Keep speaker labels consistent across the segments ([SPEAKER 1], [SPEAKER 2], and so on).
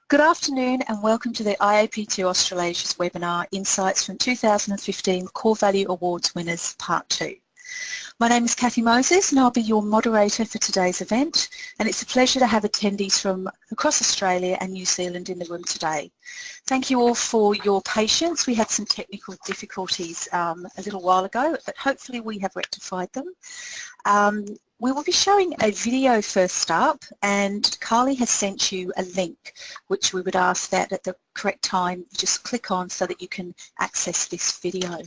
[SPEAKER 1] Good afternoon and welcome to the IAP2 Australasia's webinar, Insights from 2015 Core Value Awards Winners Part 2. My name is Cathy Moses and I'll be your moderator for today's event, and it's a pleasure to have attendees from across Australia and New Zealand in the room today. Thank you all for your patience. We had some technical difficulties a little while ago, but hopefully we have rectified them. We will be showing a video first up, and Carly has sent you a link which we would ask that at the correct time you just click on so that you can access this video.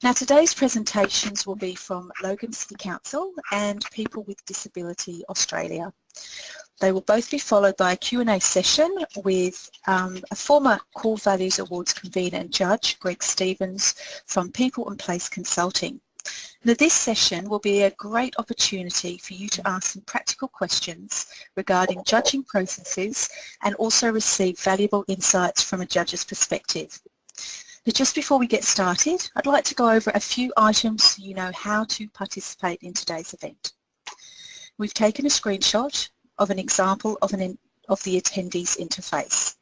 [SPEAKER 1] Now today's presentations will be from Logan City Council and People with Disability Australia. They will both be followed by a Q&A session with a former Core Values Awards convener and judge, Greg Stevens, from People and Place Consulting. Now this session will be a great opportunity for you to ask some practical questions regarding judging processes and also receive valuable insights from a judge's perspective. But just before we get started, I'd like to go over a few items so you know how to participate in today's event. We've taken a screenshot of an example of the attendees interface.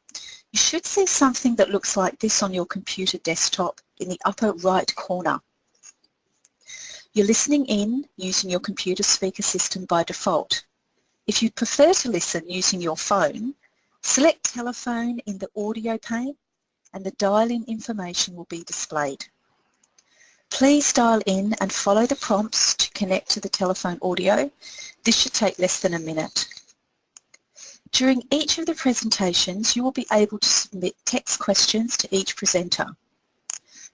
[SPEAKER 1] You should see something that looks like this on your computer desktop in the upper right corner. You're listening in using your computer speaker system by default. If you prefer to listen using your phone, select telephone in the audio pane and the dial-in information will be displayed. Please dial in and follow the prompts to connect to the telephone audio. This should take less than a minute. During each of the presentations, you will be able to submit text questions to each presenter.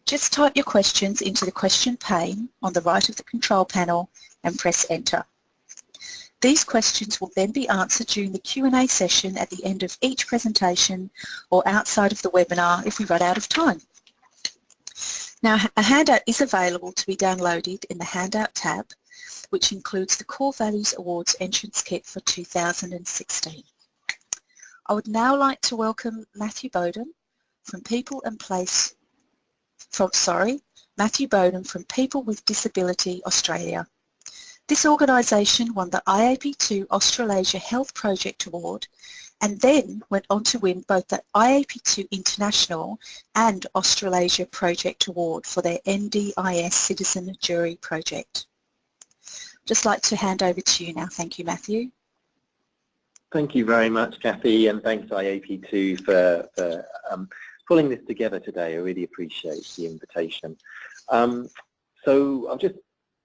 [SPEAKER 1] Just type your questions into the question pane on the right of the control panel and press enter. These questions will then be answered during the Q&A session at the end of each presentation or outside of the webinar if we run out of time. Now, a handout is available to be downloaded in the Handout tab, which includes the Core Values Awards Entrance Kit for 2016. I would now like to welcome Matthew Bowden from People with Disability Australia. This organisation won the IAP2 Australasia Health Project Award and then went on to win both the IAP2 International and Australasia Project Award for their NDIS Citizens Jury project. Just like to hand over to you now. Thank you, Matthew.
[SPEAKER 2] Thank you very much, Cathy, and thanks IAP2 for pulling this together today. I really appreciate the invitation. So I'll just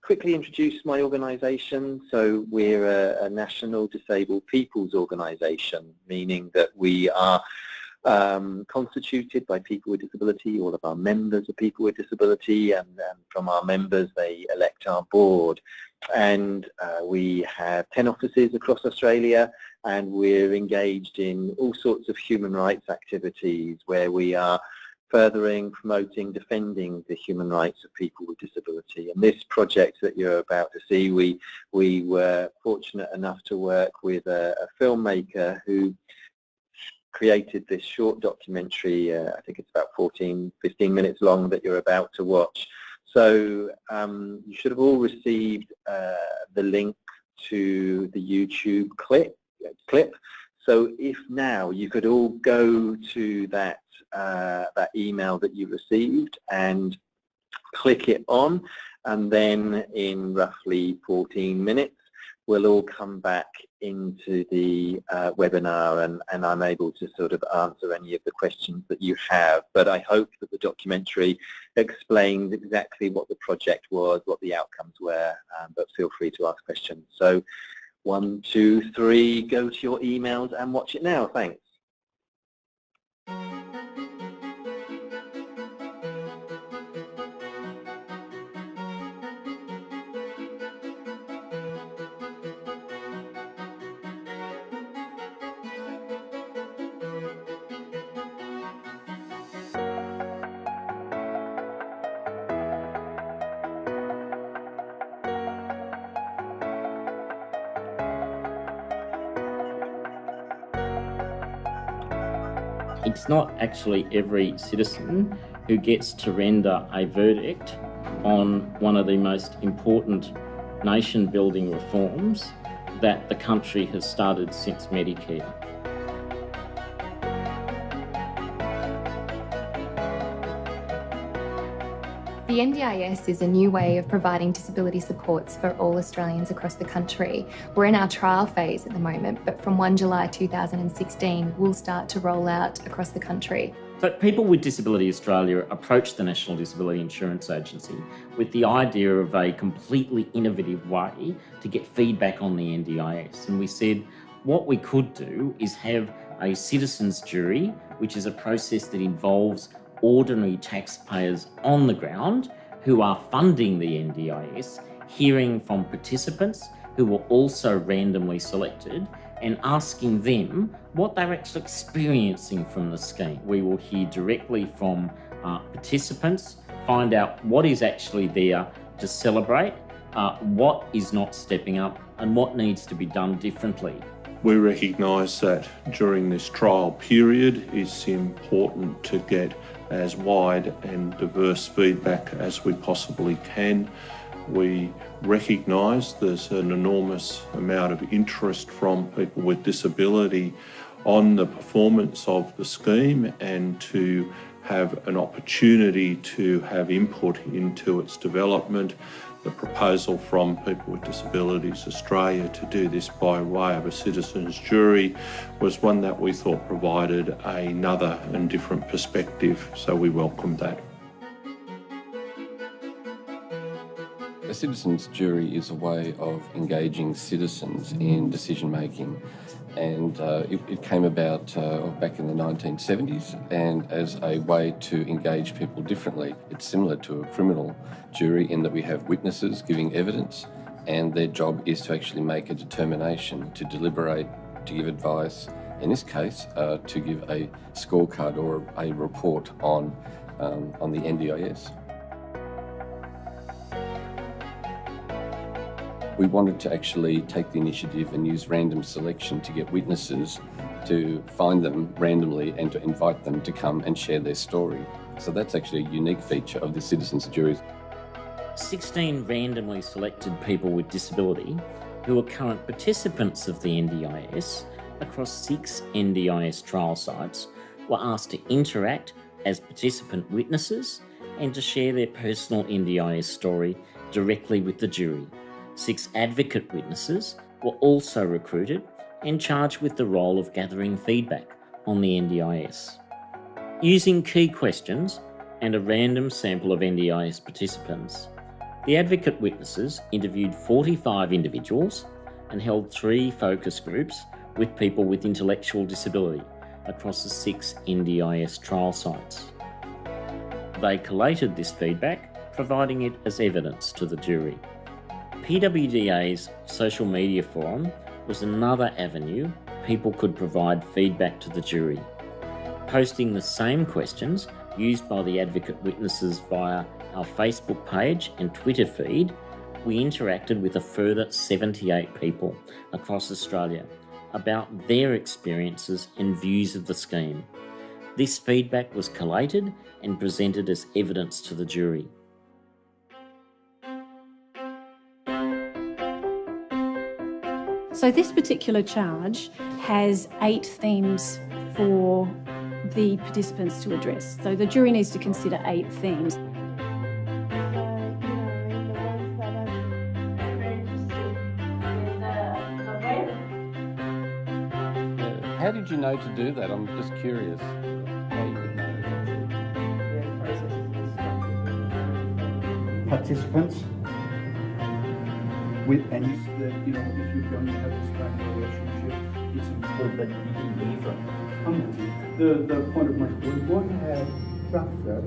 [SPEAKER 2] quickly introduce my organisation. So we're a national disabled people's organisation, meaning that we are constituted by people with disability. All of our members are people with disability, and from our members they elect our board. And we have 10 offices across Australia, and we're engaged in all sorts of human rights activities where we are furthering, promoting, defending the human rights of people with disability. And this project that you're about to see, we were fortunate enough to work with a filmmaker who created this short documentary. I think it's about 15 minutes long that you're about to watch. So you should have all received the link to the YouTube clip. So if now you could all go to that email that you received and click it on, and then in roughly 14 minutes we'll all come back into the webinar, and I'm able to sort of answer any of the questions that you have. But I hope that the documentary explains exactly what the project was, what the outcomes were, but feel free to ask questions. So 1, 2, 3, go to your emails and watch it now. Thanks.
[SPEAKER 3] It's not actually every citizen who gets to render a verdict on one of the most important nation-building reforms that the country has started since Medicare.
[SPEAKER 4] The NDIS is a new way of providing disability supports for all Australians across the country. We're in our trial phase at the moment, but from 1 July 2016, we'll start to roll out across the country.
[SPEAKER 3] So People with Disability Australia approached the National Disability Insurance Agency with the idea of a completely innovative way to get feedback on the NDIS. And we said what we could do is have a citizens jury, which is a process that involves ordinary taxpayers on the ground who are funding the NDIS, hearing from participants who were also randomly selected and asking them what they're actually experiencing from the scheme. We will hear directly from participants, find out what is actually there to celebrate, what is not stepping up and what needs to be done differently.
[SPEAKER 5] We recognise that during this trial period it's important to get as wide and diverse feedback as we possibly can. We recognise there's an enormous amount of interest from people with disability on the performance of the scheme, and to have an opportunity to have input into its development. The proposal from People with Disabilities Australia to do this by way of a citizens jury was one that we thought provided another and different perspective, so we welcomed that.
[SPEAKER 6] A citizens jury is a way of engaging citizens in decision making, and it came about back in the 1970s, and as a way to engage people differently. It's similar to a criminal jury in that we have witnesses giving evidence, and their job is to actually make a determination, to deliberate, to give advice, in this case to give a scorecard or a report on the NDIS. We wanted to actually take the initiative and use random selection to get witnesses, to find them randomly and to invite them to come and share their story. So that's actually a unique feature of the citizens' juries.
[SPEAKER 3] 16 randomly selected people with disability who are current participants of the NDIS across 6 NDIS trial sites were asked to interact as participant witnesses and to share their personal NDIS story directly with the jury. 6 advocate witnesses were also recruited and charged with the role of gathering feedback on the NDIS. Using key questions and a random sample of NDIS participants, the advocate witnesses interviewed 45 individuals and held 3 focus groups with people with intellectual disability across the 6 NDIS trial sites. They collated this feedback, providing it as evidence to the jury. PWDA's social media forum was another avenue people could provide feedback to the jury. Posting the same questions used by the advocate witnesses via our Facebook page and Twitter feed, we interacted with a further 78 people across Australia about their experiences and views of the scheme. This feedback was collated and presented as evidence to the jury.
[SPEAKER 7] So this particular charge has 8 themes for the participants to address. So the jury needs to consider 8 themes.
[SPEAKER 6] How did you know to do that? I'm just curious how you would know.
[SPEAKER 8] Participants. And if you're going to have this kind of relationship, it's important that you can hear from. The point of my we want to have structure.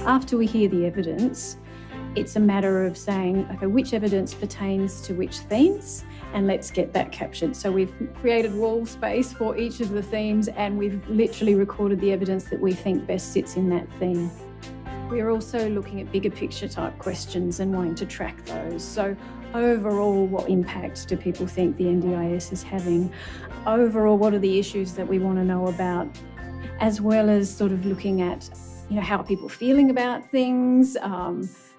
[SPEAKER 7] After we hear the evidence, it's a matter of saying, okay, which evidence pertains to which themes, and let's get that captured. So we've created wall space for each of the themes, and we've literally recorded the evidence that we think best sits in that theme. We're also looking at bigger picture type questions and wanting to track those. So overall, what impact do people think the NDIS is having? Overall, what are the issues that we want to know about? As well as sort of looking at, how are people feeling about things,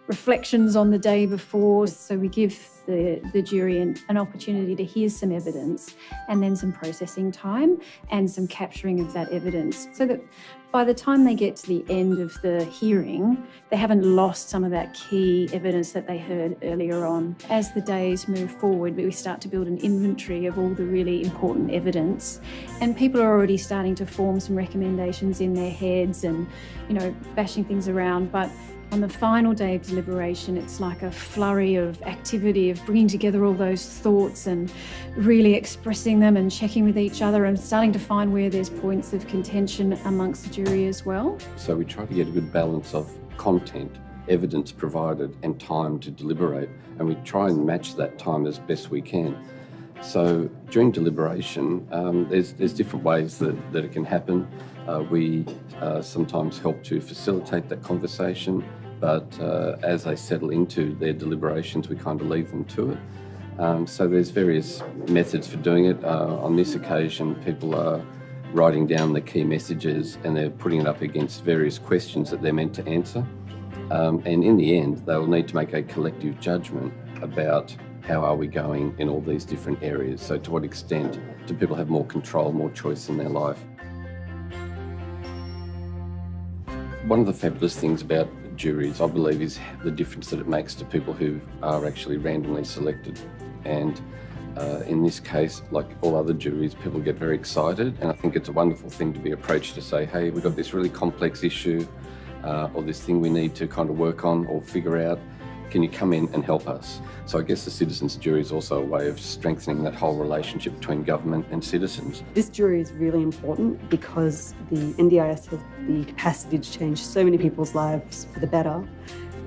[SPEAKER 7] reflections on the day before. So we give the jury an opportunity to hear some evidence and then some processing time and some capturing of that evidence, so that by the time they get to the end of the hearing, they haven't lost some of that key evidence that they heard earlier on. As the days move forward, we start to build an inventory of all the really important evidence, and people are already starting to form some recommendations in their heads and, bashing things around. But on the final day of deliberation, it's like a flurry of activity of bringing together all those thoughts and really expressing them and checking with each other and starting to find where there's points of contention amongst the jury as well.
[SPEAKER 6] So we try to get a good balance of content, evidence provided and time to deliberate, and we try and match that time as best we can. So during deliberation, there's different ways that it can happen. We sometimes help to facilitate that conversation, but as they settle into their deliberations, we kind of leave them to it. So there's various methods for doing it. On this occasion, people are writing down the key messages and they're putting it up against various questions that they're meant to answer. And in the end, they'll need to make a collective judgment about how are we going in all these different areas. So to what extent do people have more control, more choice in their life? One of the fabulous things about juries, I believe, is the difference that it makes to people who are actually randomly selected. And in this case, like all other juries, people get very excited, and I think it's a wonderful thing to be approached to say, hey, we've got this really complex issue or this thing we need to kind of work on or figure out. Can you come in and help us? So I guess the citizens' jury is also a way of strengthening that whole relationship between government and citizens.
[SPEAKER 9] This jury is really important because the NDIS has the capacity to change so many people's lives for the better,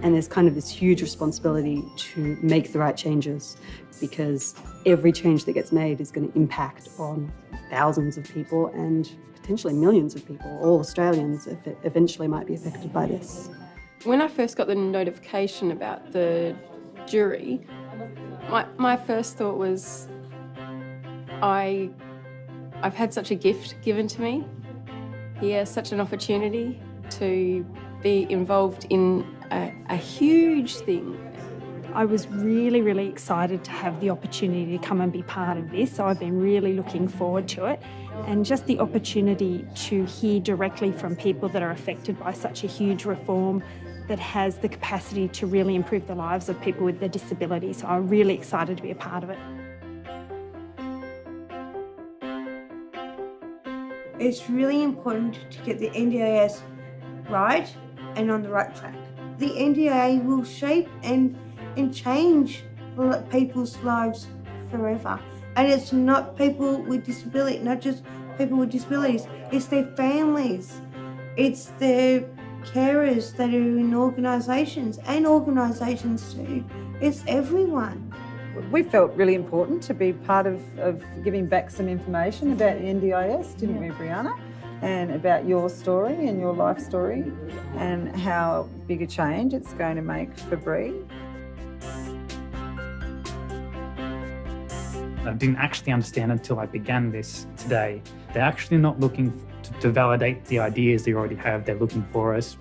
[SPEAKER 9] and there's kind of this huge responsibility to make the right changes, because every change that gets made is going to impact on thousands of people and potentially millions of people, all Australians, if it eventually might be affected by this.
[SPEAKER 10] When I first got the notification about the jury, my first thought was, I've had such a gift given to me here, such an opportunity to be involved in a huge thing.
[SPEAKER 11] I was really, really excited to have the opportunity to come and be part of this, so I've been really looking forward to it. And just the opportunity to hear directly from people that are affected by such a huge reform that has the capacity to really improve the lives of people with their disability. So I'm really excited to be a part of it.
[SPEAKER 12] It's really important to get the NDIS right and on the right track. The NDIA will shape and change people's lives forever. And it's not people with disability, not just people with disabilities, it's their families, it's their carers that are in organisations and organisations too. It's everyone.
[SPEAKER 13] We felt really important to be part of giving back some information about the NDIS, didn't we, Brianna? And about your story and your life story and how big a change it's going to make for Bree.
[SPEAKER 8] I didn't actually understand until I began this today. They're actually not looking to validate the ideas they already have. They're looking for us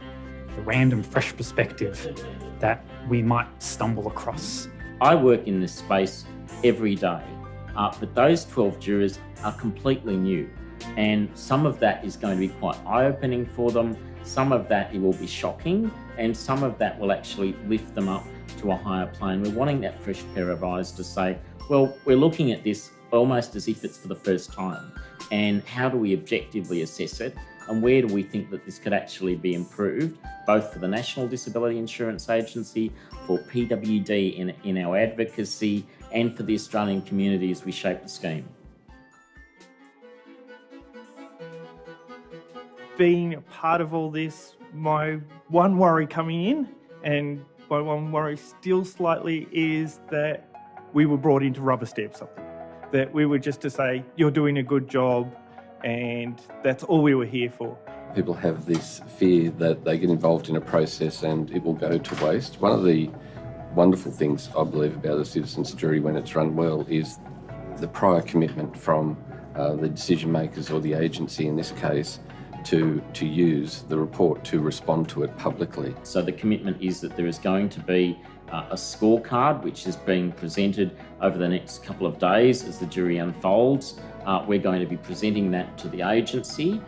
[SPEAKER 8] a random, fresh perspective that we might stumble across.
[SPEAKER 3] I work in this space every day, but those 12 jurors are completely new, and some of that is going to be quite eye-opening for them, some of that it will be shocking, and some of that will actually lift them up to a higher plane. We're wanting that fresh pair of eyes to say, well, we're looking at this almost as if it's for the first time, and how do we objectively assess it, and where do we think that this could actually be improved, both for the National Disability Insurance Agency, for PWD in our advocacy, and for the Australian community as we shape the scheme.
[SPEAKER 14] Being a part of all this, my one worry coming in, and my one worry still slightly, is that we were brought in to rubber stamp something. That we were just to say, you're doing a good job, and that's all we were here for.
[SPEAKER 6] People have this fear that they get involved in a process and it will go to waste. One of the wonderful things I believe about a citizens' jury when it's run well is the prior commitment from the decision makers or the agency in this case to use the report to respond to it publicly.
[SPEAKER 3] So the commitment is that there is going to be a scorecard which is being presented over the next couple of days as the jury unfolds. We're going to be presenting that to the agency.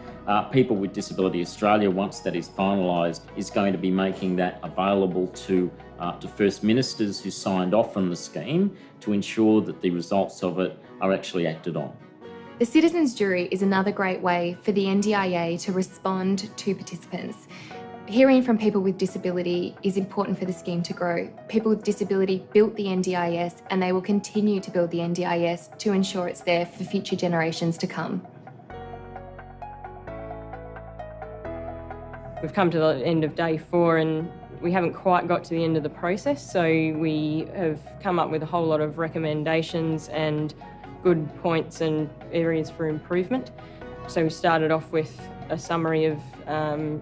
[SPEAKER 3] People with Disability Australia, once that is finalised, is going to be making that available to First Ministers who signed off on the scheme to ensure that the results of it are actually acted on.
[SPEAKER 4] The Citizens Jury is another great way for the NDIA to respond to participants. Hearing from people with disability is important for the scheme to grow. People with disability built the NDIS and they will continue to build the NDIS to ensure it's there for future generations to come.
[SPEAKER 15] We've come to the end of day 4 and we haven't quite got to the end of the process, so we have come up with a whole lot of recommendations and good points and areas for improvement. So we started off with a summary of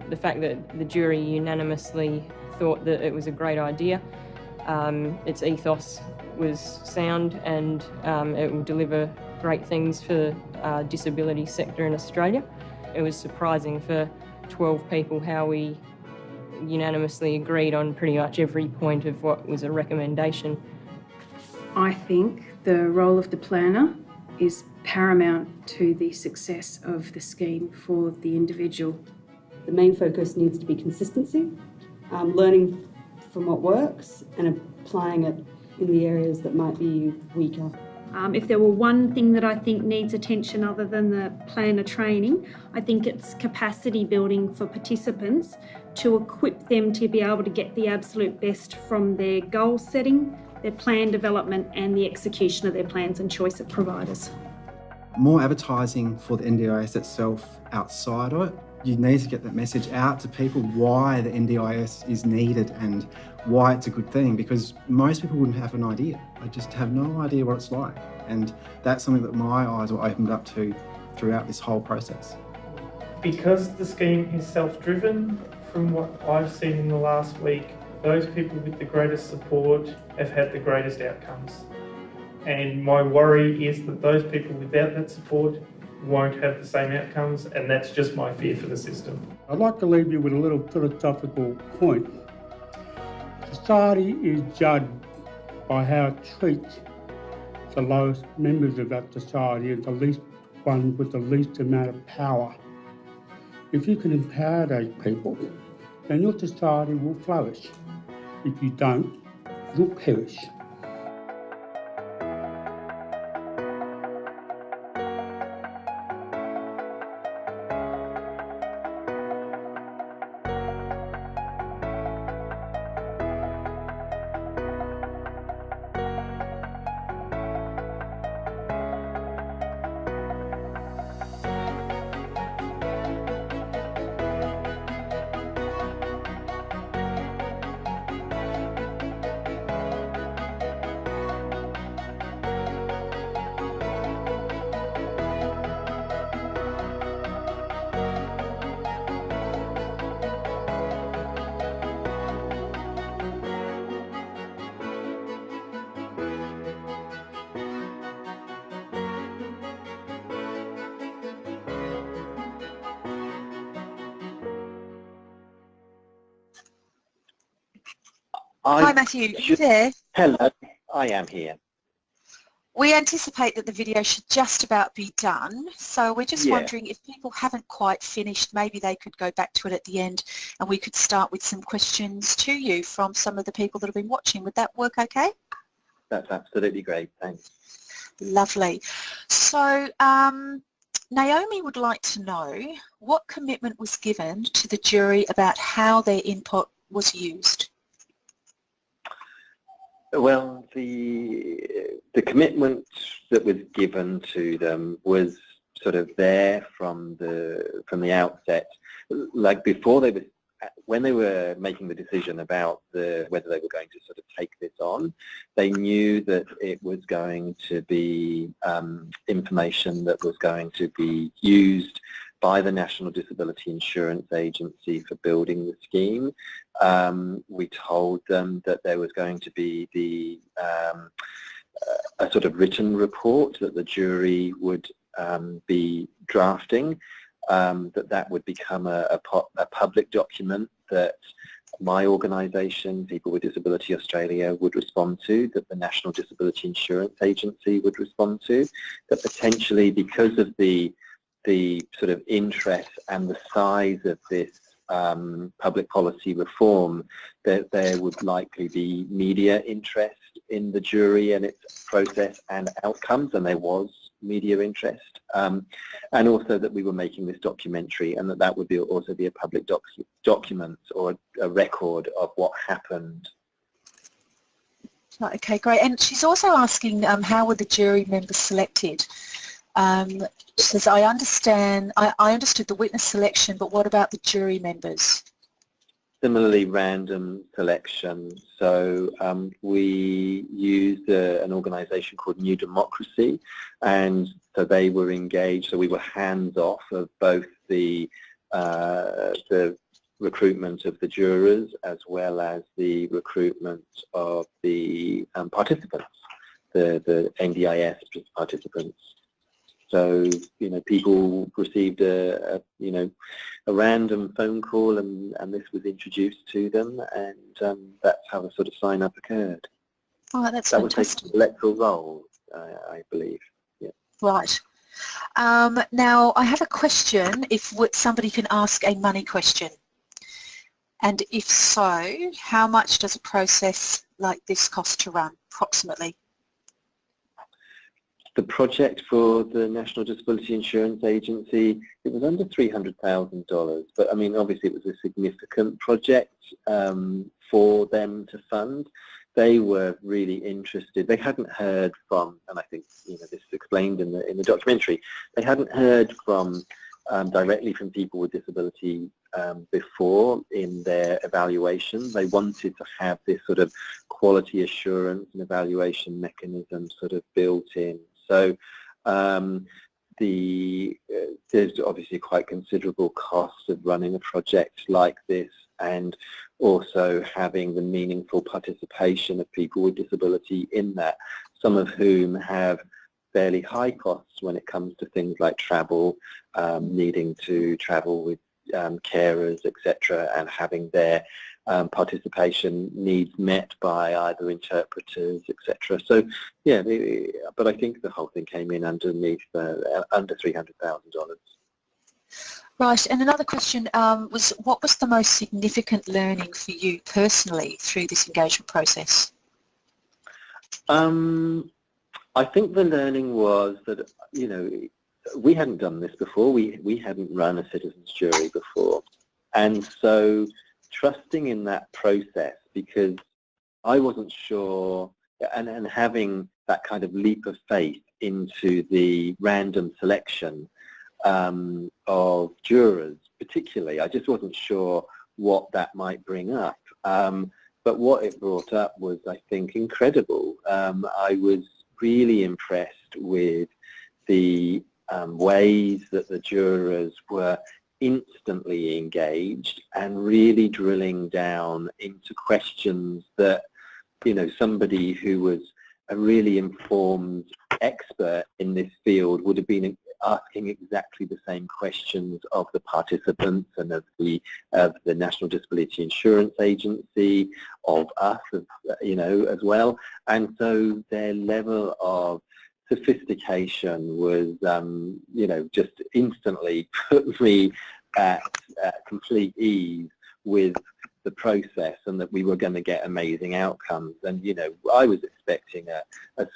[SPEAKER 15] the fact that the jury unanimously thought that it was a great idea. Its ethos was sound and it will deliver great things for the disability sector in Australia. It was surprising for 12 people how we unanimously agreed on pretty much every point of what was a recommendation.
[SPEAKER 16] I think the role of the planner is paramount to the success of the scheme for the individual.
[SPEAKER 9] The main focus needs to be consistency, learning from what works and applying it in the areas that might be weaker.
[SPEAKER 11] If there were one thing that I think needs attention other than the planner training, I think it's capacity building for participants to equip them to be able to get the absolute best from their goal setting, their plan development and the execution of their plans and choice of providers.
[SPEAKER 17] More advertising for the NDIS itself outside of it. You need to get that message out to people why the NDIS is needed and why it's a good thing, because most people wouldn't have an idea. They just have no idea what it's like. And that's something that my eyes were opened up to throughout this whole process.
[SPEAKER 14] Because the scheme is self-driven, from what I've seen in the last week, those people with the greatest support have had the greatest outcomes. And my worry is that those people without that support won't have the same outcomes, and that's just my fear for the system.
[SPEAKER 18] I'd like to leave you with a little philosophical point. Society is judged by how it treats the lowest members of that society and the least one with the least amount of power. If you can empower those people, then your society will flourish. If you don't, you'll perish.
[SPEAKER 1] Hi Matthew, are you there?
[SPEAKER 2] Hello, I am here.
[SPEAKER 1] We anticipate that the video should just about be done, so we're just wondering if people haven't quite finished, maybe they could go back to it at the end and we could start with some questions to you from some of the people that have been watching. Would that work okay?
[SPEAKER 2] That's absolutely great, thanks.
[SPEAKER 1] Lovely. So Naomi would like to know what commitment was given to the jury about how their input was used.
[SPEAKER 2] Well, the commitment that was given to them was sort of there from the outset. Like before they were, when they were making the decision about whether they were going to sort of take this on, they knew that it was going to be information that was going to be used by the National Disability Insurance Agency for building the scheme. We told them that there was going to be a sort of written report that the jury would be drafting, that would become a public document that my organisation, People with Disability Australia, would respond to, that the National Disability Insurance Agency would respond to, that potentially because of the sort of interest and the size of this public policy reform, that there would likely be media interest in the jury and its process and outcomes, and there was media interest, and also that we were making this documentary, and that would also be a public document or a record of what happened.
[SPEAKER 1] Okay, great. And she's also asking how were the jury members selected? She says, I understood the witness selection, but what about the jury members?
[SPEAKER 2] Similarly, random selection. So we used an organisation called New Democracy, and so they were engaged. So we were hands-off of both the recruitment of the jurors as well as the recruitment of the participants, the NDIS participants. So, you know, people received a random phone call, and this was introduced to them, and that's how the sort of sign-up occurred.
[SPEAKER 1] Oh, that's
[SPEAKER 2] that
[SPEAKER 1] fantastic.
[SPEAKER 2] was the electoral roll, I believe. Yeah.
[SPEAKER 1] Right. Now, I have a question, if somebody can ask a money question. And if so, how much does a process like this cost to run, approximately?
[SPEAKER 2] The project for the National Disability Insurance Agency, it was under $300,000, but I mean, obviously it was a significant project for them to fund. They were really interested. They hadn't heard from, and I think this is explained in the documentary, they hadn't heard from directly from people with disability before in their evaluation. They wanted to have this sort of quality assurance and evaluation mechanism sort of built in. So there's obviously quite considerable costs of running a project like this, and also having the meaningful participation of people with disability in that, some of whom have fairly high costs when it comes to things like travel, needing to travel with carers, etc., and having their participation needs met by either interpreters, etc. So, yeah, but I think the whole thing came in underneath under $300,000.
[SPEAKER 1] Right, and another question was, what was the most significant learning for you personally through this engagement process?
[SPEAKER 2] I think the learning was that, we hadn't done this before. We hadn't run a citizens jury before, and so trusting in that process, because I wasn't sure, and having that kind of leap of faith into the random selection of jurors, particularly, I just wasn't sure what that might bring up. But what it brought up was, I think, incredible. I was really impressed with the ways that the jurors were instantly engaged and really drilling down into questions that, somebody who was a really informed expert in this field would have been asking exactly the same questions of the participants and of the National Disability Insurance Agency, of us, as well. And so their level of sophistication was, just instantly put me at complete ease with the process, and that we were going to get amazing outcomes. And, I was expecting a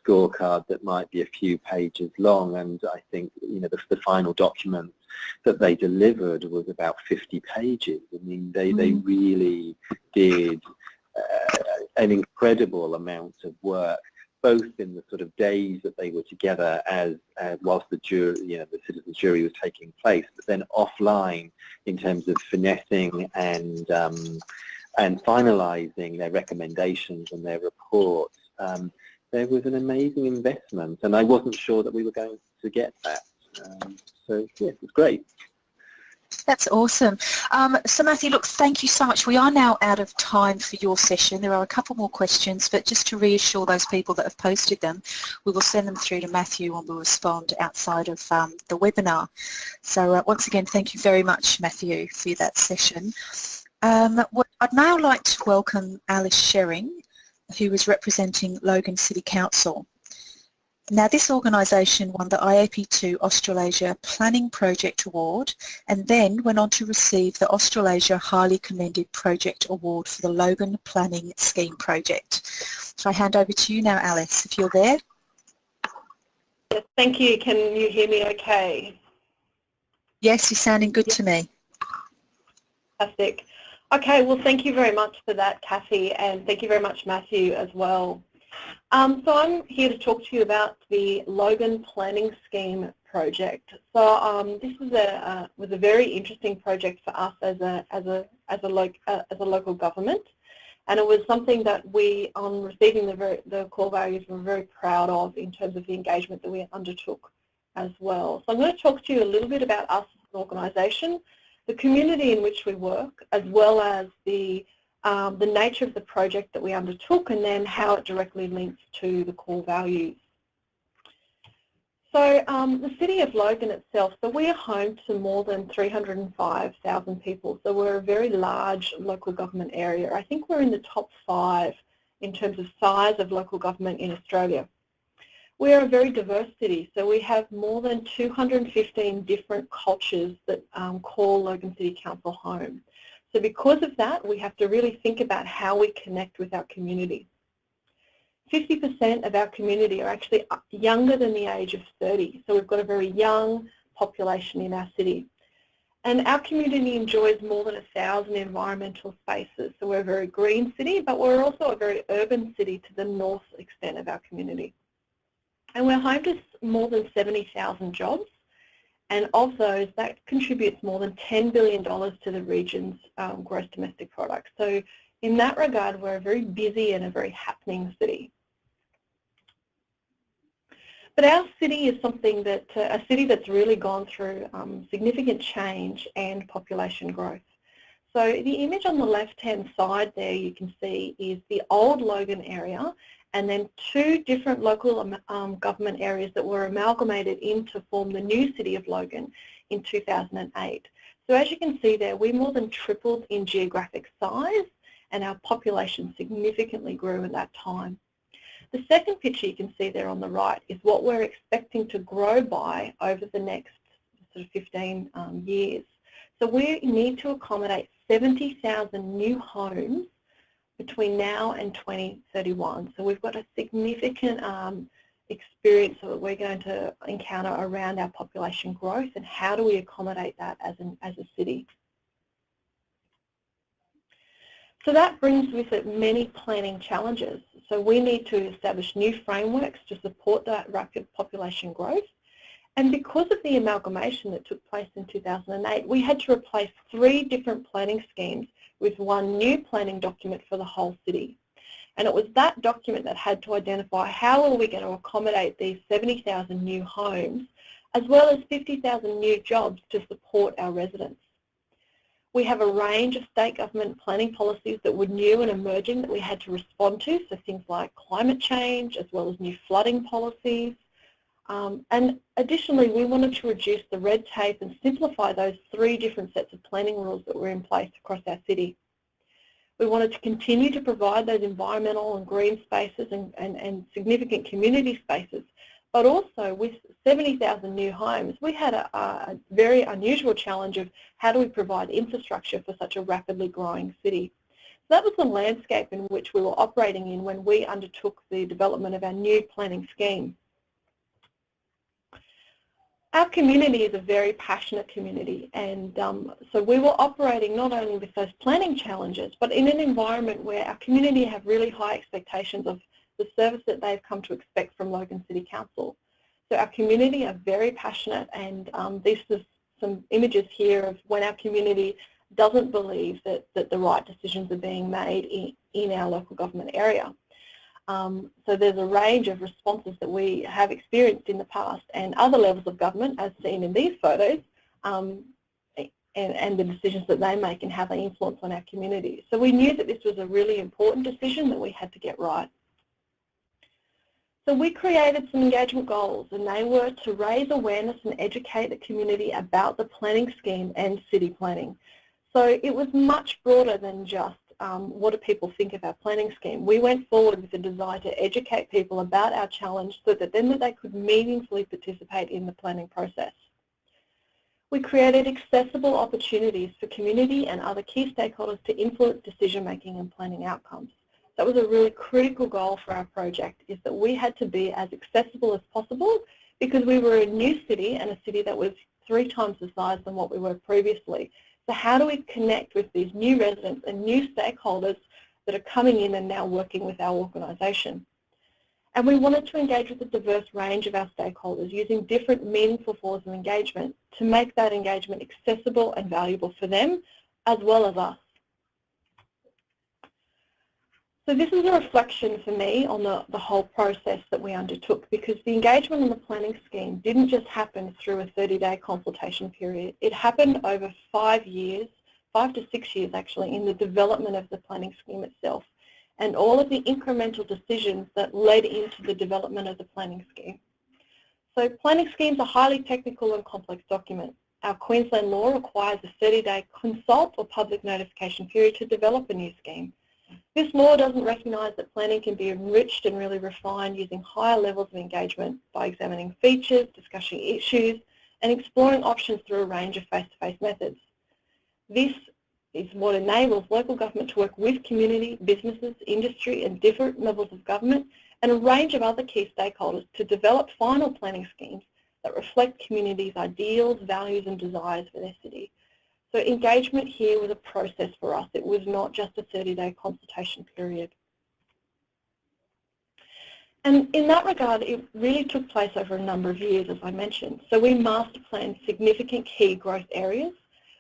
[SPEAKER 2] scorecard that might be a few pages long, and I think, the final document that they delivered was about 50 pages. I mean, they really did an incredible amount of work, both in the sort of days that they were together as whilst the jury, the citizens jury was taking place, but then offline in terms of finessing and finalising their recommendations and their reports. There was an amazing investment, and I wasn't sure that we were going to get that. So yeah, it was great.
[SPEAKER 1] That's awesome. So Matthew, look, thank you so much. We are now out of time for your session. There are a couple more questions, but just to reassure those people that have posted them, we will send them through to Matthew and we'll respond outside of the webinar. So once again, thank you very much, Matthew, for that session. I'd now like to welcome Alice Sherring, who is representing Logan City Council. Now, this organisation won the IAP2 Australasia Planning Project Award and then went on to receive the Australasia Highly Commended Project Award for the Logan Planning Scheme project. So I hand over to you now, Alice, if you're there.
[SPEAKER 19] Yes, thank you. Can you hear me okay?
[SPEAKER 1] Yes, you're sounding good to me.
[SPEAKER 19] Fantastic. Okay, well, thank you very much for that, Cathy, and thank you very much, Matthew, as well. So I'm here to talk to you about the Logan Planning Scheme project. So this was a very interesting project for us as a local government, and it was something that we, on receiving the core values, were very proud of in terms of the engagement that we undertook as well. So I'm going to talk to you a little bit about us as an organisation, the community in which we work, as well as the nature of the project that we undertook, and then how it directly links to the core values. So the City of Logan itself, so we are home to more than 305,000 people, so we're a very large local government area. I think we're in the top 5 in terms of size of local government in Australia. We are a very diverse city, so we have more than 215 different cultures that call Logan City Council home. So because of that, we have to really think about how we connect with our community. 50% of our community are actually younger than the age of 30, so we've got a very young population in our city. And our community enjoys more than 1,000 environmental spaces, so we're a very green city, but we're also a very urban city to the north extent of our community. And we're home to more than 70,000 jobs. And of those, that contributes more than $10 billion to the region's gross domestic product. So in that regard, we're a very busy and a very happening city. But our city is something that, a city that's really gone through significant change and population growth. So the image on the left-hand side there you can see is the old Logan area, and then 2 different local government areas that were amalgamated in to form the new City of Logan in 2008. So as you can see there, we more than tripled in geographic size, and our population significantly grew in that time. The second picture you can see there on the right is what we're expecting to grow by over the next sort of 15 years. So we need to accommodate 70,000 new homes between now and 2031. So we've got a significant experience that we're going to encounter around our population growth, and how do we accommodate that as a city. So that brings with it many planning challenges. So we need to establish new frameworks to support that rapid population growth. And because of the amalgamation that took place in 2008, we had to replace 3 different planning schemes with 1 new planning document for the whole city. And it was that document that had to identify how are we going to accommodate these 70,000 new homes, as well as 50,000 new jobs to support our residents. We have a range of state government planning policies that were new and emerging that we had to respond to, so things like climate change, as well as new flooding policies. And additionally, we wanted to reduce the red tape and simplify those 3 different sets of planning rules that were in place across our city. We wanted to continue to provide those environmental and green spaces and significant community spaces, but also with 70,000 new homes, we had a very unusual challenge of how do we provide infrastructure for such a rapidly growing city. So that was the landscape in which we were operating in when we undertook the development of our new planning scheme. Our community is a very passionate community, and so we were operating not only with those planning challenges, but in an environment where our community have really high expectations of the service that they've come to expect from Logan City Council. So our community are very passionate, and these are some images here of when our community doesn't believe that the right decisions are being made in our local government area. So there's a range of responses that we have experienced in the past, and other levels of government, as seen in these photos, and the decisions that they make and how they influence on our community. So we knew that this was a really important decision that we had to get right. So we created some engagement goals, and they were to raise awareness and educate the community about the planning scheme and city planning. So it was much broader than just what do people think of our planning scheme. We went forward with the desire to educate people about our challenge so that then they could meaningfully participate in the planning process. We created accessible opportunities for community and other key stakeholders to influence decision-making and planning outcomes. That was a really critical goal for our project, is that we had to be as accessible as possible because we were a new city and a city that was 3 times the size than what we were previously. So how do we connect with these new residents and new stakeholders that are coming in and now working with our organisation? And we wanted to engage with a diverse range of our stakeholders using different meaningful forms of engagement to make that engagement accessible and valuable for them as well as us. So this is a reflection for me on the whole process that we undertook, because the engagement on the planning scheme didn't just happen through a 30-day consultation period. It happened over 5 years, 5 to 6 years actually, in the development of the planning scheme itself and all of the incremental decisions that led into the development of the planning scheme. So planning schemes are highly technical and complex documents. Our Queensland law requires a 30-day consult or public notification period to develop a new scheme. This law doesn't recognise that planning can be enriched and really refined using higher levels of engagement by examining features, discussing issues and exploring options through a range of face-to-face methods. This is what enables local government to work with community, businesses, industry and different levels of government and a range of other key stakeholders to develop final planning schemes that reflect communities' ideals, values and desires for their city. So engagement here was a process for us. It was not just a 30-day consultation period. And in that regard, it really took place over a number of years, as I mentioned. So we master planned significant key growth areas.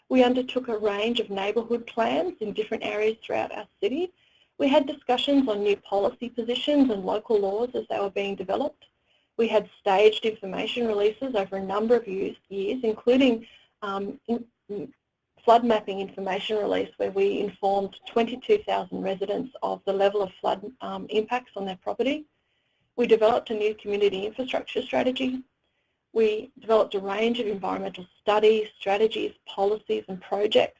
[SPEAKER 19] We undertook a range of neighbourhood plans in different areas throughout our city. We had discussions on new policy positions and local laws as they were being developed. We had staged information releases over a number of years, including flood mapping information release where we informed 22,000 residents of the level of flood impacts on their property. We developed a new community infrastructure strategy. We developed a range of environmental studies, strategies, policies and projects.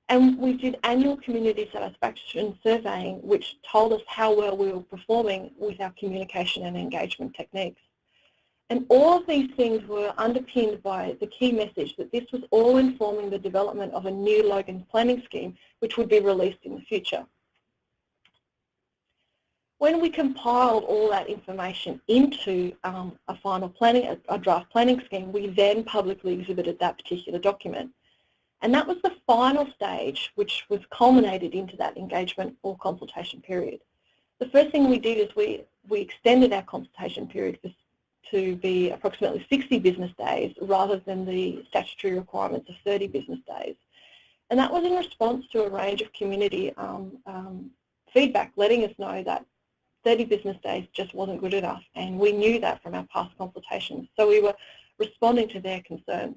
[SPEAKER 19] And we did annual community satisfaction surveying which told us how well we were performing with our communication and engagement techniques. And all of these things were underpinned by the key message that this was all informing the development of a new Logan Planning Scheme which would be released in the future. When we compiled all that information into a final planning, a draft planning scheme, we then publicly exhibited that particular document. And that was the final stage which was culminated into that engagement or consultation period. The first thing we did is we extended our consultation period to be approximately 60 business days rather than the statutory requirements of 30 business days. And that was in response to a range of community feedback letting us know that 30 business days just wasn't good enough, and we knew that from our past consultations, so we were responding to their concerns.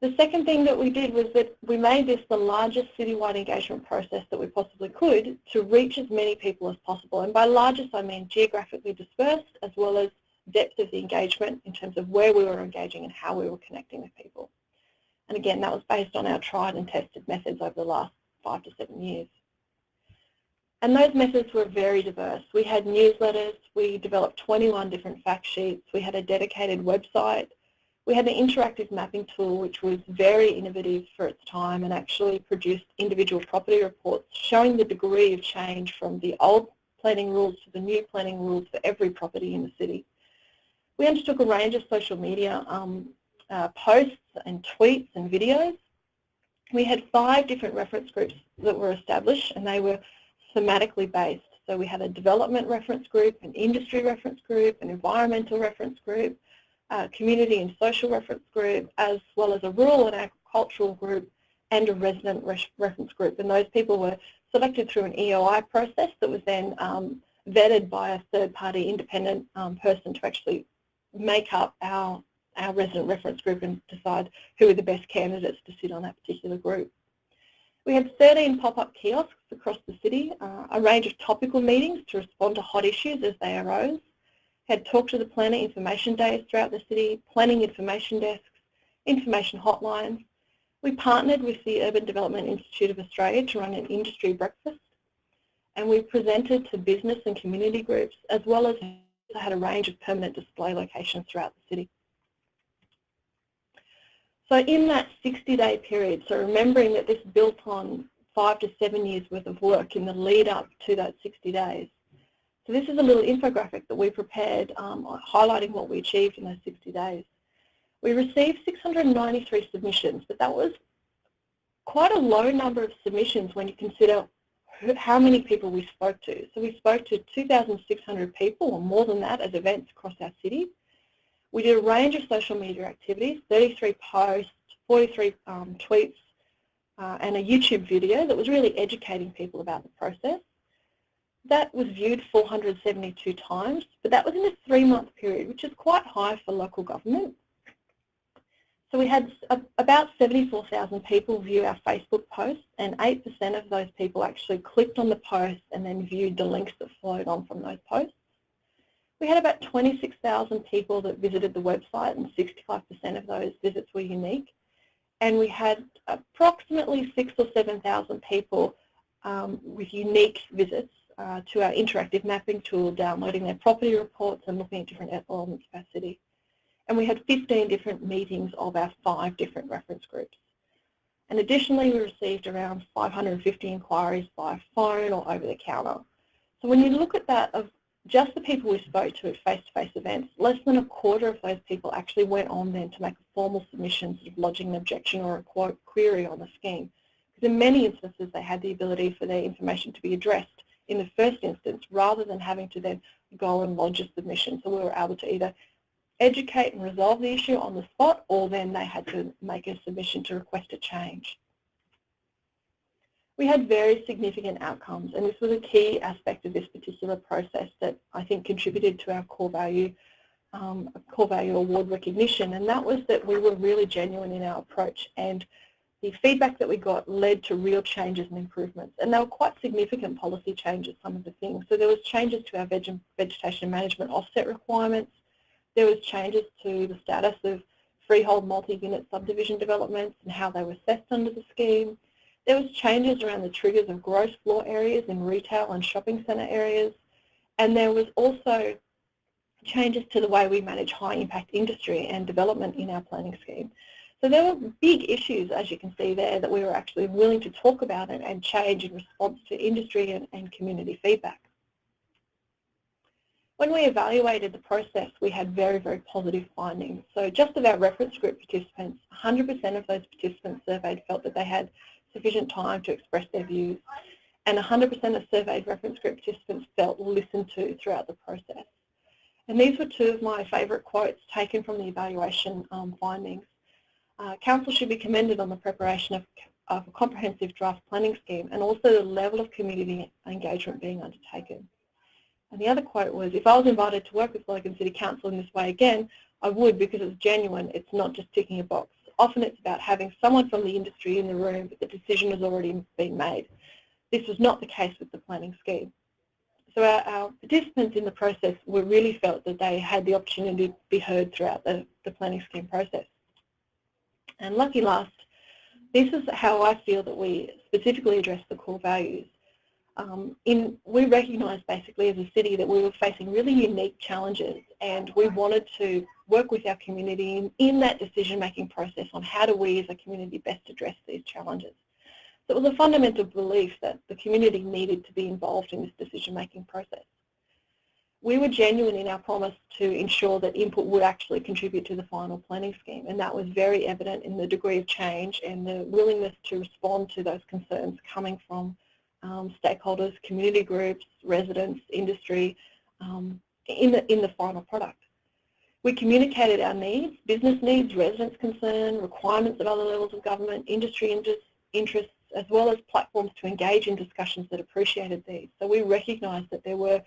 [SPEAKER 19] The second thing that we did was that we made this the largest citywide engagement process that we possibly could to reach as many people as possible, and by largest I mean geographically dispersed as well as depth of the engagement in terms of where we were engaging and how we were connecting with people. And again, that was based on our tried and tested methods over the last 5 to 7 years. And those methods were very diverse. We had newsletters, we developed 21 different fact sheets, we had a dedicated website, we had an interactive mapping tool which was very innovative for its time and actually produced individual property reports showing the degree of change from the old planning rules to the new planning rules for every property in the city. We undertook a range of social media posts and tweets and videos. We had 5 different reference groups that were established, and they were thematically based. So we had a development reference group, an industry reference group, an environmental reference group, a community and social reference group, as well as a rural and agricultural group and a resident reference group. And those people were selected through an EOI process that was then vetted by a third-party independent person to actually make up our resident reference group and decide who were the best candidates to sit on that particular group. We had 13 pop-up kiosks across the city, a range of topical meetings to respond to hot issues as they arose, had talk to the planner information days throughout the city, planning information desks, information hotlines. We partnered with the Urban Development Institute of Australia to run an industry breakfast, and we presented to business and community groups, as well as had a range of permanent display locations throughout the city. So in that 60-day period, so remembering that this built on 5 to 7 years worth of work in the lead up to those 60 days. So this is a little infographic that we prepared highlighting what we achieved in those 60 days. We received 693 submissions, but that was quite a low number of submissions when you consider how many people we spoke to. So we spoke to 2,600 people, or more than that, at events across our city. We did a range of social media activities, 33 posts, 43 tweets, and a YouTube video that was really educating people about the process. That was viewed 472 times, but that was in a 3-month period, which is quite high for local government. So we had about 74,000 people view our Facebook posts, and 8% of those people actually clicked on the posts and then viewed the links that flowed on from those posts. We had about 26,000 people that visited the website, and 65% of those visits were unique. And we had approximately 6,000 or 7,000 people with unique visits to our interactive mapping tool, downloading their property reports and looking at different elements of our city. And we had 15 different meetings of our 5 different reference groups. And additionally, we received around 550 inquiries by phone or over the counter. So when you look at that, of just the people we spoke to at face-to-face events, less than a quarter of those people actually went on then to make a formal submission, sort of lodging an objection or a quote query on the scheme. Because in many instances, they had the ability for their information to be addressed in the first instance, rather than having to then go and lodge a submission. So we were able to either educate and resolve the issue on the spot, or then they had to make a submission to request a change. We had very significant outcomes, and this was a key aspect of this particular process that I think contributed to our core value award recognition, and that was that we were really genuine in our approach, and the feedback that we got led to real changes and improvements, and they were quite significant policy changes, some of the things. So there was changes to our vegetation management offset requirements. There was changes to the status of freehold multi-unit subdivision developments and how they were assessed under the scheme. There was changes around the triggers of gross floor areas in retail and shopping centre areas. And there was also changes to the way we manage high impact industry and development in our planning scheme. So there were big issues, as you can see there, that we were actually willing to talk about and change in response to industry and community feedback. When we evaluated the process, we had very, very positive findings. So just of our reference group participants, 100% of those participants surveyed felt that they had sufficient time to express their views, and 100% of surveyed reference group participants felt listened to throughout the process. And these were 2 of my favourite quotes taken from the evaluation findings. Council should be commended on the preparation of a comprehensive draft planning scheme, and also the level of community engagement being undertaken. And the other quote was, if I was invited to work with Logan City Council in this way again, I would, because it's genuine. It's not just ticking a box. Often it's about having someone from the industry in the room, but the decision has already been made. This was not the case with the planning scheme. So our participants in the process really felt that they had the opportunity to be heard throughout the planning scheme process. And lucky last, this is how I feel that we specifically address the core values. We recognised basically as a city that we were facing really unique challenges, and we wanted to work with our community in that decision-making process on how do we as a community best address these challenges. So it was a fundamental belief that the community needed to be involved in this decision-making process. We were genuine in our promise to ensure that input would actually contribute to the final planning scheme, and that was very evident in the degree of change and the willingness to respond to those concerns coming from stakeholders, community groups, residents, industry, in the final product. We communicated our needs, business needs, residents' concern, requirements of other levels of government, industry interests, as well as platforms to engage in discussions that appreciated these. So we recognised that there were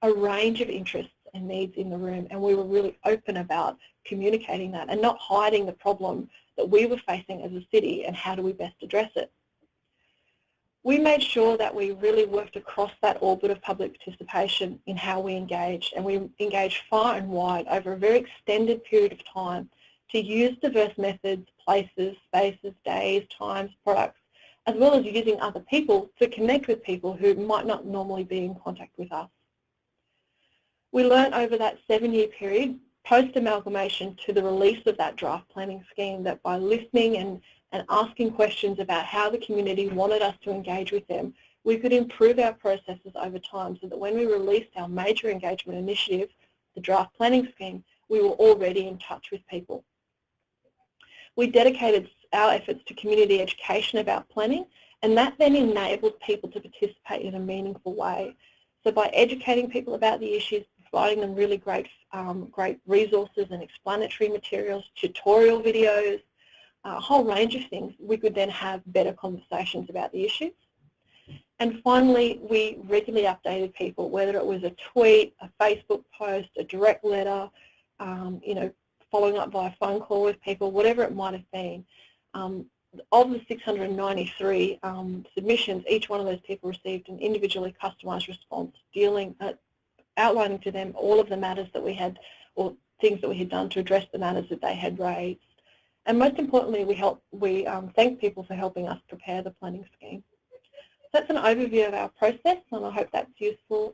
[SPEAKER 19] a range of interests and needs in the room, and we were really open about communicating that and not hiding the problem that we were facing as a city and how do we best address it. We made sure that we really worked across that orbit of public participation in how we engaged, and we engaged far and wide over a very extended period of time to use diverse methods, places, spaces, days, times, products, as well as using other people to connect with people who might not normally be in contact with us. We learned over that 7-year period, post-amalgamation to the release of that draft planning scheme, that by listening and asking questions about how the community wanted us to engage with them, we could improve our processes over time so that when we released our major engagement initiative, the draft planning scheme, we were already in touch with people. We dedicated our efforts to community education about planning, and that then enabled people to participate in a meaningful way. So by educating people about the issues, providing them really great resources and explanatory materials, tutorial videos, a whole range of things, we could then have better conversations about the issues. And finally, we regularly updated people, whether it was a tweet, a Facebook post, a direct letter, you know, following up via phone call with people, whatever it might have been. Of the 693 submissions, each one of those people received an individually customised response, outlining to them all of the matters that we had, or things that we had done to address the matters that they had raised. And most importantly, we thank people for helping us prepare the planning scheme. That's an overview of our process, and I hope that's useful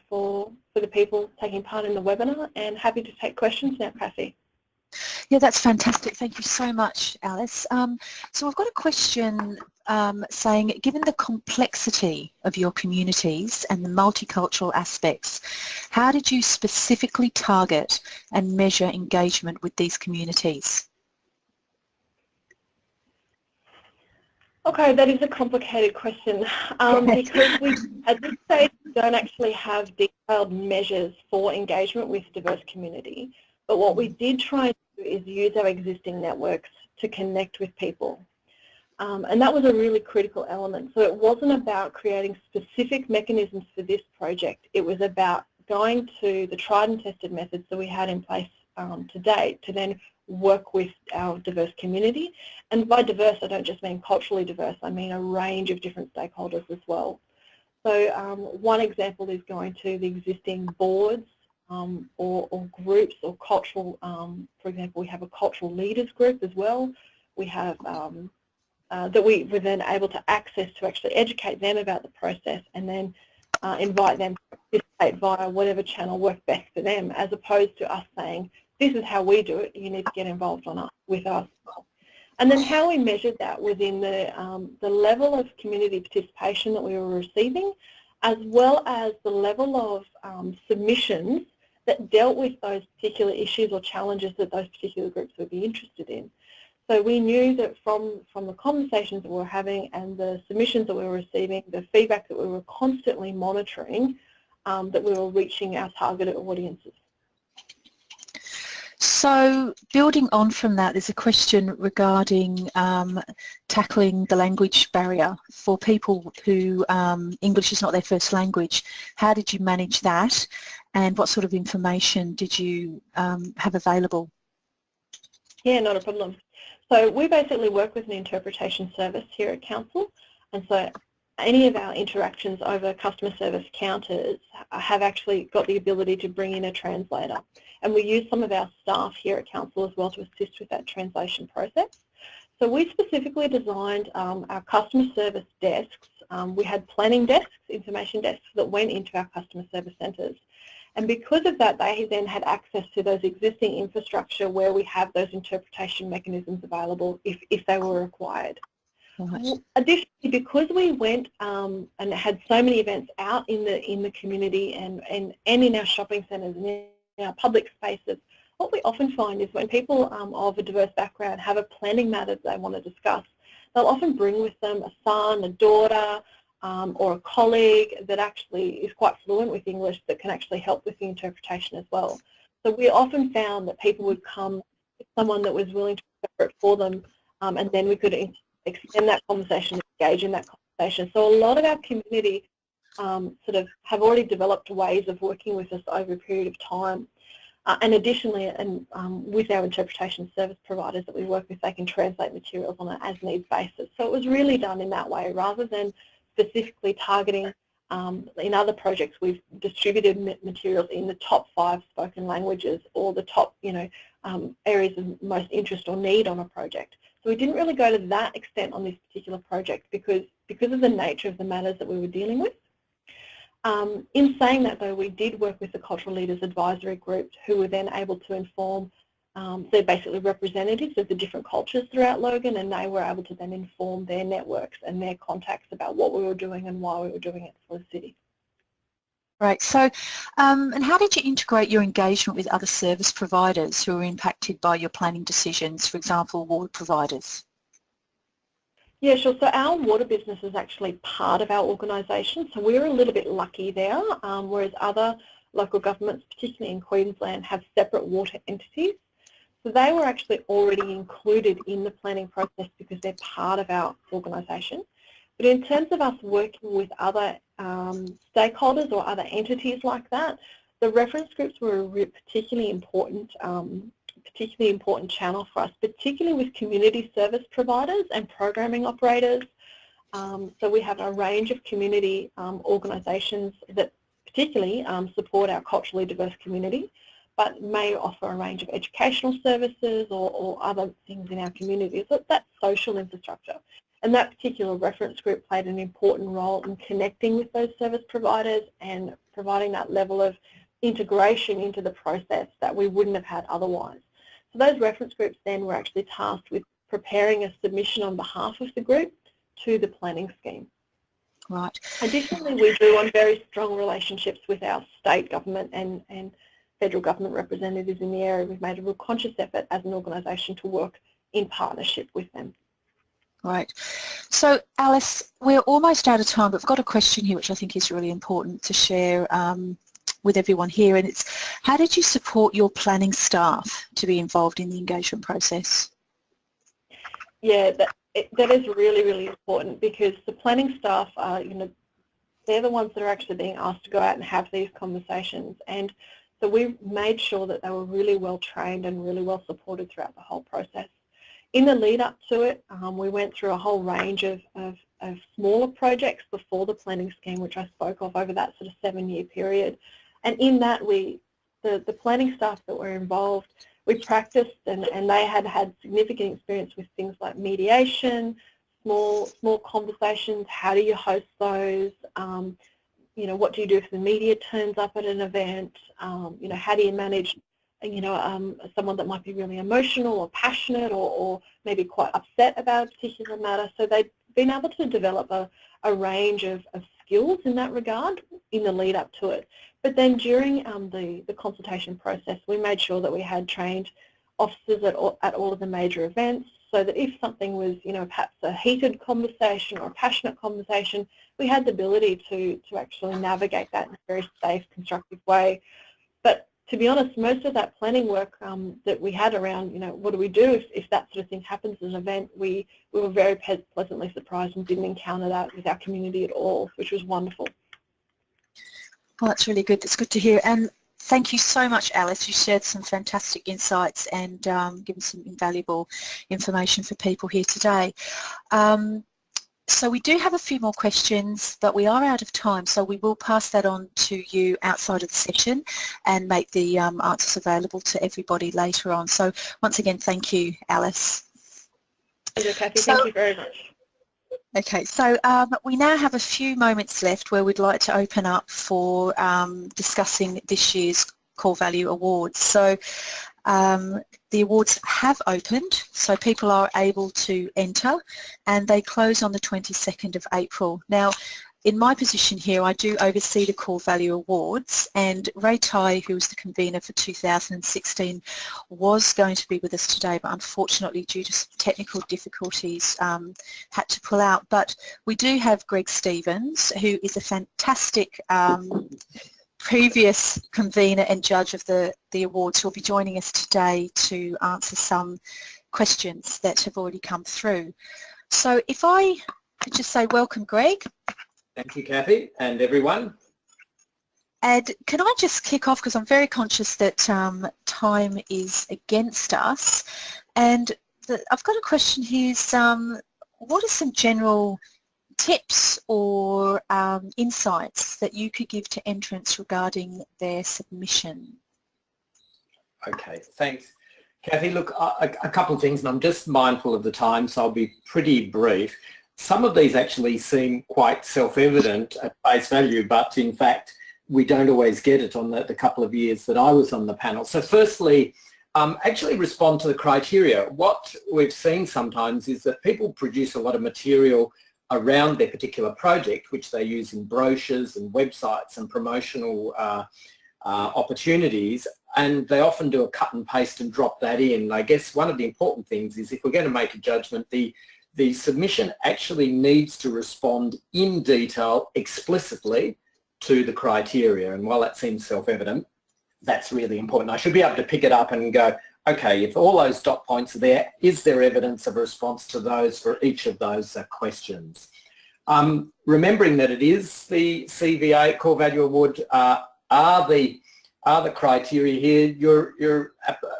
[SPEAKER 19] for the people taking part in the webinar, and happy to take questions now, Cathy.
[SPEAKER 1] Yeah, that's fantastic. Thank you so much, Alice. So we've got a question saying, given the complexity of your communities and the multicultural aspects, how did you specifically target and measure engagement with these communities?
[SPEAKER 19] Okay, that is a complicated question because we, at this stage, don't actually have detailed measures for engagement with diverse community. But what we did try and do is use our existing networks to connect with people. And that was a really critical element. So it wasn't about creating specific mechanisms for this project. It was about going to the tried and tested methods that we had in place to date to then work with our diverse community. And by diverse, I don't just mean culturally diverse, I mean a range of different stakeholders as well. So one example is going to the existing boards or groups or cultural, for example, we have a cultural leaders group as well. We have that we were then able to access to actually educate them about the process and then invite them to participate via whatever channel worked best for them, as opposed to us saying, this is how we do it, you need to get involved with us. And then how we measured that was in the level of community participation that we were receiving, as well as the level of submissions that dealt with those particular issues or challenges that those particular groups would be interested in. So we knew that from the conversations that we were having and the submissions that we were receiving, the feedback that we were constantly monitoring, that we were reaching our targeted audiences.
[SPEAKER 1] So building on from that, there's a question regarding tackling the language barrier for people who English is not their first language. How did you manage that, and what sort of information did you have available?
[SPEAKER 19] Yeah, not a problem. So we basically work with an interpretation service here at Council, and so any of our interactions over customer service counters have actually got the ability to bring in a translator. And we use some of our staff here at Council as well to assist with that translation process. So we specifically designed our customer service desks. We had planning desks, information desks that went into our customer service centres. And because of that, they then had access to those existing infrastructure where we have those interpretation mechanisms available if they were required. Right. Additionally, because we went and had so many events out in the community and in our shopping centres and in our public spaces, what we often find is when people of a diverse background have a planning matter that they want to discuss, they'll often bring with them a son, a daughter, or a colleague that actually is quite fluent with English that can actually help with the interpretation as well. So we often found that people would come with someone that was willing to interpret for them, and then we could extend that conversation, engage in that conversation. So a lot of our community sort of have already developed ways of working with us over a period of time. And additionally, with our interpretation service providers that we work with, they can translate materials on an as-needs basis. So it was really done in that way, rather than specifically targeting. In other projects, we've distributed materials in the top 5 spoken languages or the top, areas of most interest or need on a project. So we didn't really go to that extent on this particular project because of the nature of the matters that we were dealing with. In saying that though, we did work with the Cultural Leaders Advisory Group who were then able to inform, they're basically representatives of the different cultures throughout Logan, and they were able to then inform their networks and their contacts about what we were doing and why we were doing it for the city.
[SPEAKER 1] Right, so and how did you integrate your engagement with other service providers who were impacted by your planning decisions, for example, ward providers?
[SPEAKER 19] Yeah, sure. So our water business is actually part of our organisation, so we're a little bit lucky there, whereas other local governments, particularly in Queensland, have separate water entities. So they were actually already included in the planning process because they're part of our organisation. But in terms of us working with other stakeholders or other entities like that, the reference groups were a particularly important channel for us, particularly with community service providers and programming operators. So we have a range of community organisations that particularly support our culturally diverse community, but may offer a range of educational services or other things in our community. So that's social infrastructure. And that particular reference group played an important role in connecting with those service providers and providing that level of integration into the process that we wouldn't have had otherwise. So those reference groups then were actually tasked with preparing a submission on behalf of the group to the planning scheme.
[SPEAKER 1] Right.
[SPEAKER 19] Additionally, we drew on very strong relationships with our state government and federal government representatives in the area. We've made a real conscious effort as an organisation to work in partnership with them.
[SPEAKER 1] Right. So Alice, we're almost out of time, but I've got a question here which I think is really important to share with everyone here, and it's how did you support your planning staff to be involved in the engagement process?
[SPEAKER 19] Yeah, that is really, really important because the planning staff are, they're the ones that are actually being asked to go out and have these conversations, and so we made sure that they were really well trained and really well supported throughout the whole process. In the lead up to it, we went through a whole range of smaller projects before the planning scheme, which I spoke of over that sort of 7-year period. And in that, the planning staff that were involved, we practiced and they had significant experience with things like mediation, small conversations, how do you host those, what do you do if the media turns up at an event, how do you manage someone that might be really emotional or passionate or maybe quite upset about a particular matter. So they've been able to develop a range of skills in that regard in the lead up to it. But then during the consultation process, we made sure that we had trained officers at all of the major events so that if something was, perhaps a heated conversation or a passionate conversation, we had the ability to actually navigate that in a very safe, constructive way. But to be honest, most of that planning work that we had around, what do we do if that sort of thing happens at an event, we were very pleasantly surprised and didn't encounter that with our community at all, which was wonderful.
[SPEAKER 1] Well, that's really good. That's good to hear. And thank you so much, Alice. You shared some fantastic insights and given some invaluable information for people here today. So we do have a few more questions, but we are out of time, so we will pass that on to you outside of the session and make the answers available to everybody later on. So once again, thank you, Alice.
[SPEAKER 19] Cathy, thank you very much.
[SPEAKER 1] Okay, so we now have a few moments left where we'd like to open up for discussing this year's Core Value Awards. So the awards have opened, so people are able to enter, and they close on the 22nd of April. Now, in my position here, I do oversee the Core Value Awards, and Ray Tai, who was the convener for 2016, was going to be with us today, but unfortunately, due to some technical difficulties, had to pull out. But we do have Greg Stevens, who is a fantastic previous convener and judge of the awards, who will be joining us today to answer some questions that have already come through. So if I could just say welcome, Greg.
[SPEAKER 20] Thank you, Cathy, and everyone.
[SPEAKER 1] And can I just kick off, because I'm very conscious that time is against us, and I've got a question here. What are some general tips or insights that you could give to entrants regarding their submission?
[SPEAKER 20] Okay, thanks, Cathy, look, a couple of things, and I'm just mindful of the time, so I'll be pretty brief. Some of these actually seem quite self-evident at face value, but in fact, we don't always get it on the couple of years that I was on the panel. So firstly, actually respond to the criteria. What we've seen sometimes is that people produce a lot of material around their particular project, which they use in brochures and websites and promotional opportunities, and they often do a cut and paste and drop that in. I guess one of the important things is if we're going to make a judgment, the submission actually needs to respond in detail explicitly to the criteria, and while that seems self-evident, that's really important. I should be able to pick it up and go, okay, if all those dot points are there, is there evidence of a response to those for each of those questions? Remembering that it is the CVA Core Value Award are the criteria here. Your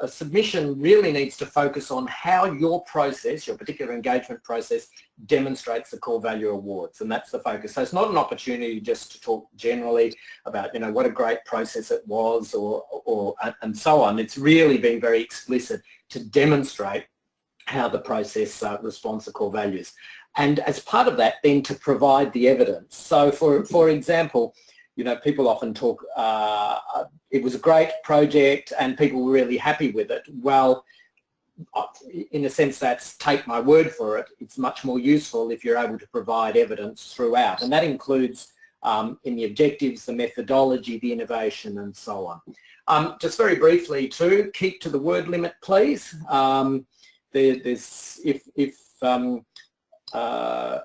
[SPEAKER 20] submission really needs to focus on how your process, your particular engagement process, demonstrates the core value awards, and that's the focus. So it's not an opportunity just to talk generally about, you know, what a great process it was and so on. It's really being very explicit to demonstrate how the process responds to core values. And as part of that, then to provide the evidence. So for example, you know, people often talk, it was a great project and people were really happy with it. Well, in a sense, that's take my word for it. It's much more useful if you're able to provide evidence throughout. And that includes in the objectives, the methodology, the innovation, and so on. Just very briefly too, keep to the word limit, please.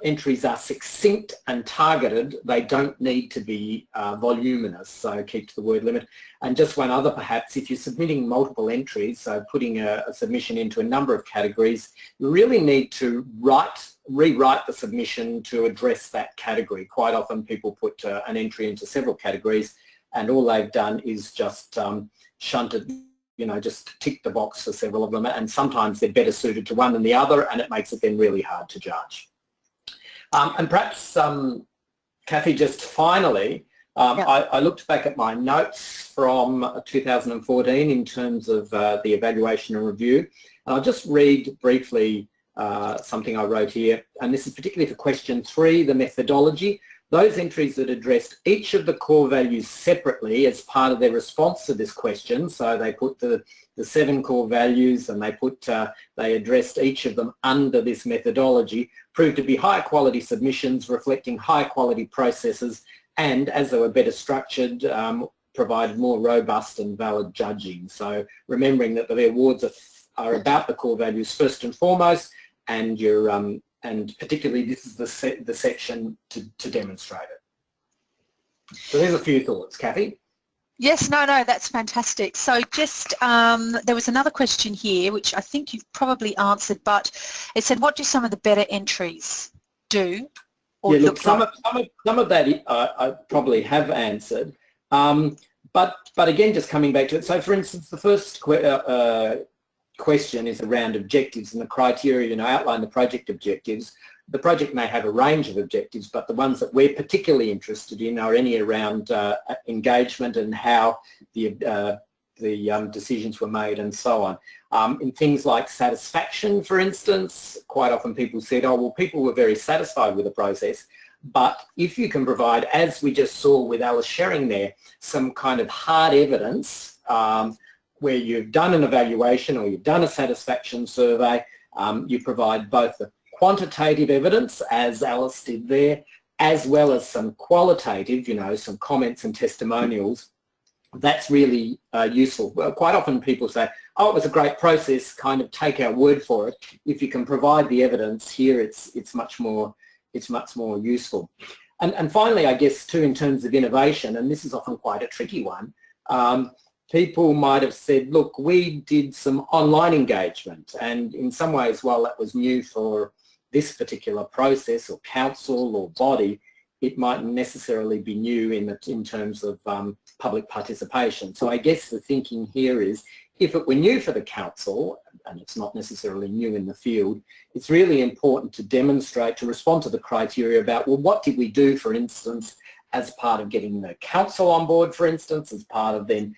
[SPEAKER 20] Entries are succinct and targeted, they don't need to be voluminous, so keep to the word limit. And just one other perhaps, if you're submitting multiple entries, so putting a submission into a number of categories, you really need to rewrite the submission to address that category. Quite often people put an entry into several categories and all they've done is just shunted, you know, just tick the box for several of them, and sometimes they're better suited to one than the other, and it makes it then really hard to judge. And perhaps, Cathy, just finally, I looked back at my notes from 2014 in terms of the evaluation and review, and I'll just read briefly something I wrote here, and this is particularly for question 3, the methodology. Those entries that addressed each of the core values separately as part of their response to this question, so they put the 7 core values and they addressed each of them under this methodology, proved to be higher quality submissions reflecting higher quality processes, and as they were better structured, provided more robust and valid judging. So remembering that the awards are about the core values first and foremost, and and particularly this is the section to demonstrate it. So there's a few thoughts, Cathy.
[SPEAKER 1] Yes, no, that's fantastic. So just, there was another question here, which I think you've probably answered, but it said, what do some of the better entries do? Or
[SPEAKER 20] yeah, look, some of that I probably have answered, but again, just coming back to it. So for instance, the first question is around objectives and the criteria, you know, outline the project objectives. The project may have a range of objectives, but the ones that we're particularly interested in are any around engagement and how the decisions were made and so on. In things like satisfaction, for instance, quite often people said, oh, well, people were very satisfied with the process, but if you can provide, as we just saw with Alice Sherring there, some kind of hard evidence where you've done an evaluation or you've done a satisfaction survey, you provide both the quantitative evidence, as Alice did there, as well as some qualitative, you know, some comments and testimonials. That's really useful. Well, quite often people say, oh, it was a great process, kind of take our word for it. If you can provide the evidence here, it's much more useful. And finally, I guess too, in terms of innovation, and this is often quite a tricky one, people might have said, look, we did some online engagement, and in some ways, while that was new for this particular process or council or body, it mightn't necessarily be new in terms of public participation. So I guess the thinking here is, if it were new for the council, and it's not necessarily new in the field, it's really important to demonstrate, to respond to the criteria about, well, what did we do, for instance, as part of getting the council on board, for instance, as part of then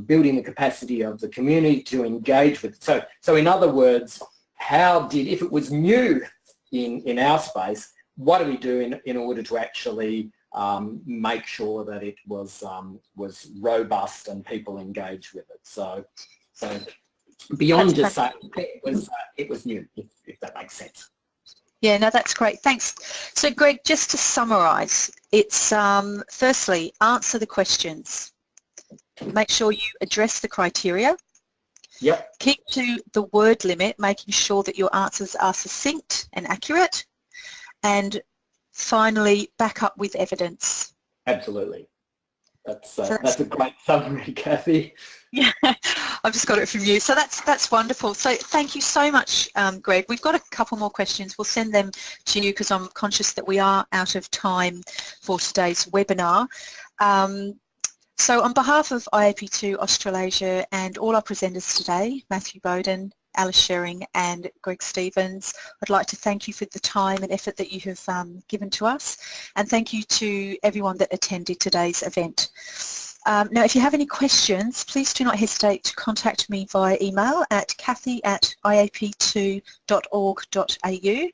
[SPEAKER 20] building the capacity of the community to engage with it. So in other words, if it was new in our space, what do we do in order to actually make sure that it was robust and people engaged with it? So beyond just saying it was new, if that makes sense.
[SPEAKER 1] Yeah, no, that's great. Thanks. So, Greg, just to summarise, it's firstly, answer the questions. Make sure you address the criteria.
[SPEAKER 20] Yep.
[SPEAKER 1] Keep to the word limit, making sure that your answers are succinct and accurate. And finally, back up with evidence.
[SPEAKER 20] Absolutely. That's a great summary, Cathy.
[SPEAKER 1] Yeah, I've just got it from you. So that's wonderful. So thank you so much, Greg. We've got a couple more questions. We'll send them to you because I'm conscious that we are out of time for today's webinar. So on behalf of IAP2 Australasia and all our presenters today, Matthew Bowden, Alice Sherring and Greg Stevens, I'd like to thank you for the time and effort that you have given to us, and thank you to everyone that attended today's event. Now, if you have any questions, please do not hesitate to contact me via email at cathy@iap2.org.au.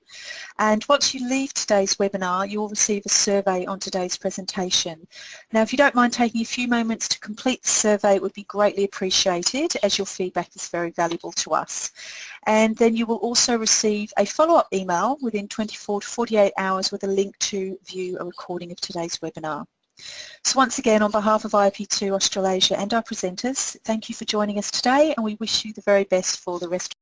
[SPEAKER 1] And once you leave today's webinar, you will receive a survey on today's presentation. Now, if you don't mind taking a few moments to complete the survey, it would be greatly appreciated, as your feedback is very valuable to us. And then you will also receive a follow-up email within 24 to 48 hours with a link to view a recording of today's webinar. So once again, on behalf of IAP2 Australasia and our presenters, thank you for joining us today, and we wish you the very best for the rest